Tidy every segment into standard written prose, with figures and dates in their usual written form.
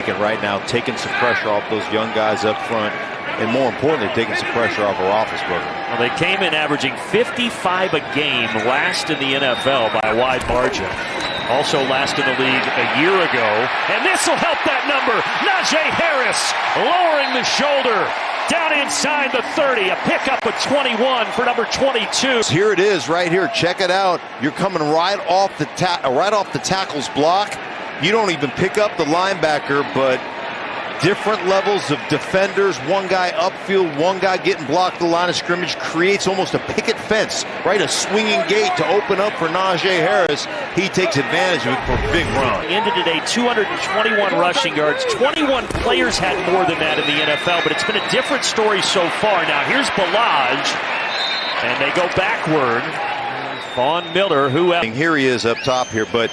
Right now, taking some pressure off those young guys up front, and more importantly, taking some pressure off of Roethlisberger. Well, they came in averaging 55 a game, last in the NFL by a wide margin. Also last in the league a year ago, and this will help that number. Najee Harris lowering the shoulder down inside the 30, a pickup of 21 for number 22. Here it is, right here. Check it out. You're coming right off the tackle's block. You don't even pick up the linebacker, but different levels of defenders. One guy upfield, one guy getting blocked at the line of scrimmage, creates almost a picket fence, right? A swinging gate to open up for Najee Harris. He takes advantage of it for a big run. Ended today 221 rushing yards. 21 players had more than that in the NFL, but it's been a different story so far. Now here's Ballage, and they go backward. Von Miller, Here he is up top here, but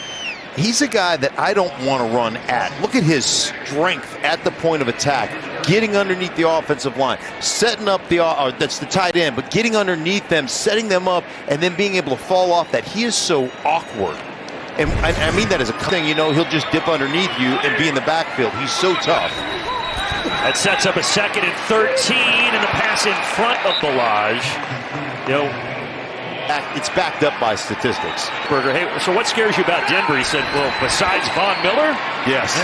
he's a guy that I don't want to run at. Look at his strength at the point of attack, getting underneath the offensive line, setting up that's the tight end, but getting underneath them, setting them up, and then being able to fall off that. He is so awkward. And I mean that as a thing, he'll just dip underneath you and be in the backfield. He's so tough. That sets up a 2nd and 13, and the pass in front of Ballage. It's backed up by statistics. Hey, so what scares you about Denver? He said, well, besides Von Miller? Yes.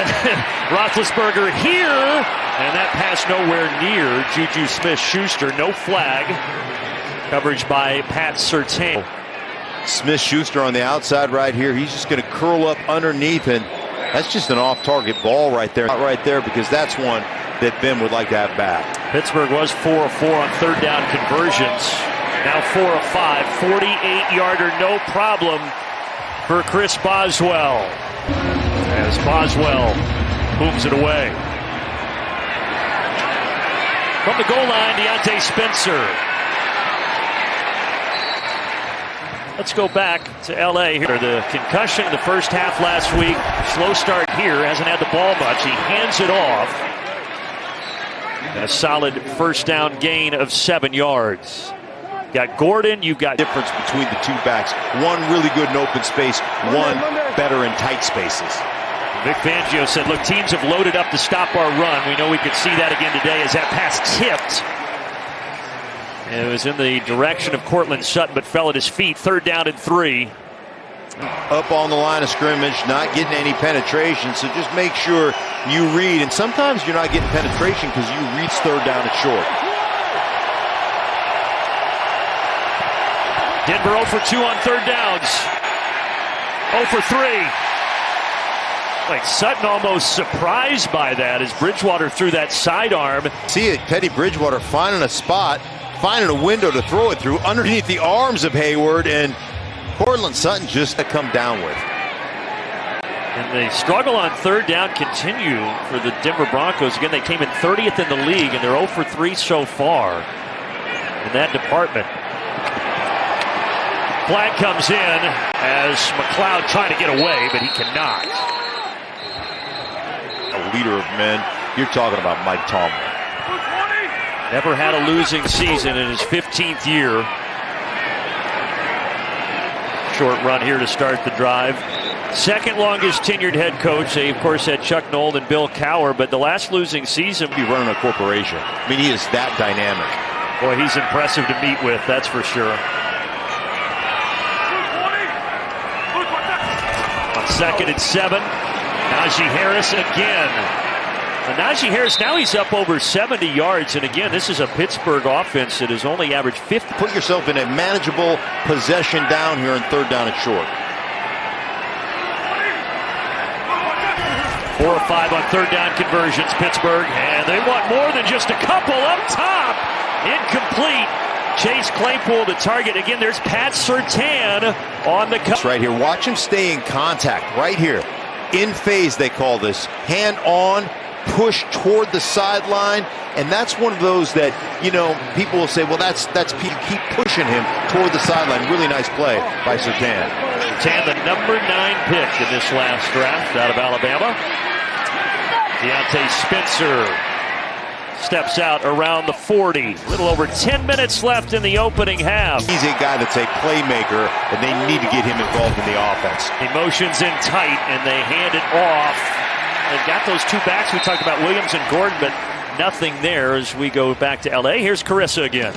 Roethlisberger here, and that pass nowhere near Juju Smith-Schuster. No flag. Coverage by Pat Surtain. Smith-Schuster on the outside right here. He's just going to curl up underneath, and that's just an off-target ball right there. Not right there, because that's one that Ben would like to have back. Pittsburgh was 4 of 4 on third down conversions. Now 4 of 5, 48-yarder, no problem for Chris Boswell. As Boswell moves it away. From the goal line, Deontay Spencer. Let's go back to L.A. here. The concussion in the first half last week. Slow start here. Hasn't had the ball much. He hands it off. And a solid first down gain of 7 yards. Got Gordon, you've got difference between the two backs. One really good in open space, one better in tight spaces. Vic Fangio said, look, teams have loaded up to stop our run. We know we could see that again today as that pass tipped. And it was in the direction of Cortland Sutton, but fell at his feet. 3rd down and 3. Up on the line of scrimmage, not getting any penetration, so just make sure you read. And sometimes you're not getting penetration because you read 3rd down and short. Denver 0 for 2 on 3rd downs. 0 for 3. Like Sutton almost surprised by that as Bridgewater threw that sidearm. See it, Teddy Bridgewater finding a spot, finding a window to throw it through underneath the arms of Hayward, and Cortland Sutton just to come down with. And the struggle on 3rd down continue for the Denver Broncos. Again, they came in 30th in the league, and they're 0 for 3 so far in that department. Flag comes in as McLeod trying to get away, but he cannot. A leader of men. You're talking about Mike Tomlin. Never had a losing season in his 15th year. Short run here to start the drive. Second longest tenured head coach. They, of course, had Chuck Noll and Bill Cowher, but the last losing season. He's running a corporation. I mean, he is that dynamic. Boy, he's impressive to meet with, that's for sure. On 2nd and 7, Najee Harris again. And Najee Harris, now he's up over 70 yards. And again, this is a Pittsburgh offense that has only averaged 50. Put yourself in a manageable possession down here on 3rd down and short. 4 of 5 on 3rd down conversions, Pittsburgh. And they want more than just a couple up top. Incomplete. Chase Claypool to target. Again, there's Pat Surtain on the cut. Right here. Watch him stay in contact right here. In phase, they call this. Hand on, push toward the sideline. And that's one of those that, people will say, well, that's keep pushing him toward the sideline. Really nice play by Surtain. Surtain, the number 9 pick in this last draft out of Alabama. Deontay Spencer steps out around the 40. A little over 10 minutes left in the opening half. He's a guy that's a playmaker, and they need to get him involved in the offense. Emotions in tight, and they hand it off. They've got those two backs. We talked about Williams and Gordon, but nothing there as we go back to L.A. Here's Carissa again.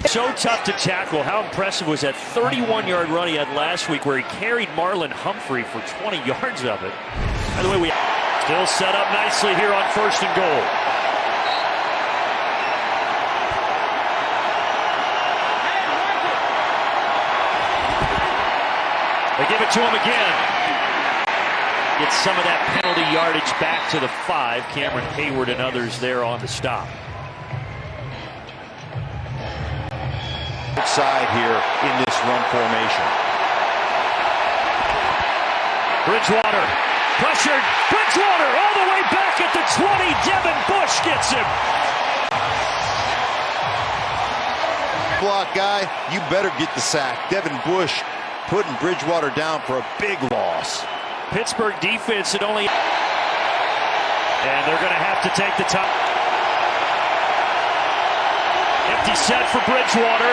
So tough to tackle. How impressive was that 31-yard run he had last week where he carried Marlon Humphrey for 20 yards of it. By the way, we still set up nicely here on 1st and goal. They give it to him again. Gets some of that penalty yardage back to the 5. Cameron Hayward and others there on the stop. Side here in this run formation. Bridgewater pressured. Bridgewater all the way back at the 20. Devin Bush gets him. Block guy, you better get the sack. Devin Bush putting Bridgewater down for a big loss. Pittsburgh defense had only... And they're going to have to take the top. Empty set for Bridgewater.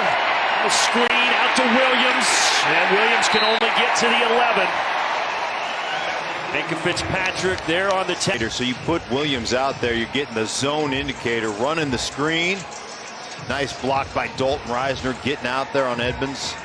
A screen out to Williams. And Williams can only get to the 11. Minka Fitzpatrick there on the 10. So you put Williams out there, you're getting the zone indicator, running the screen. Nice block by Dalton Reisner, getting out there on Edmonds.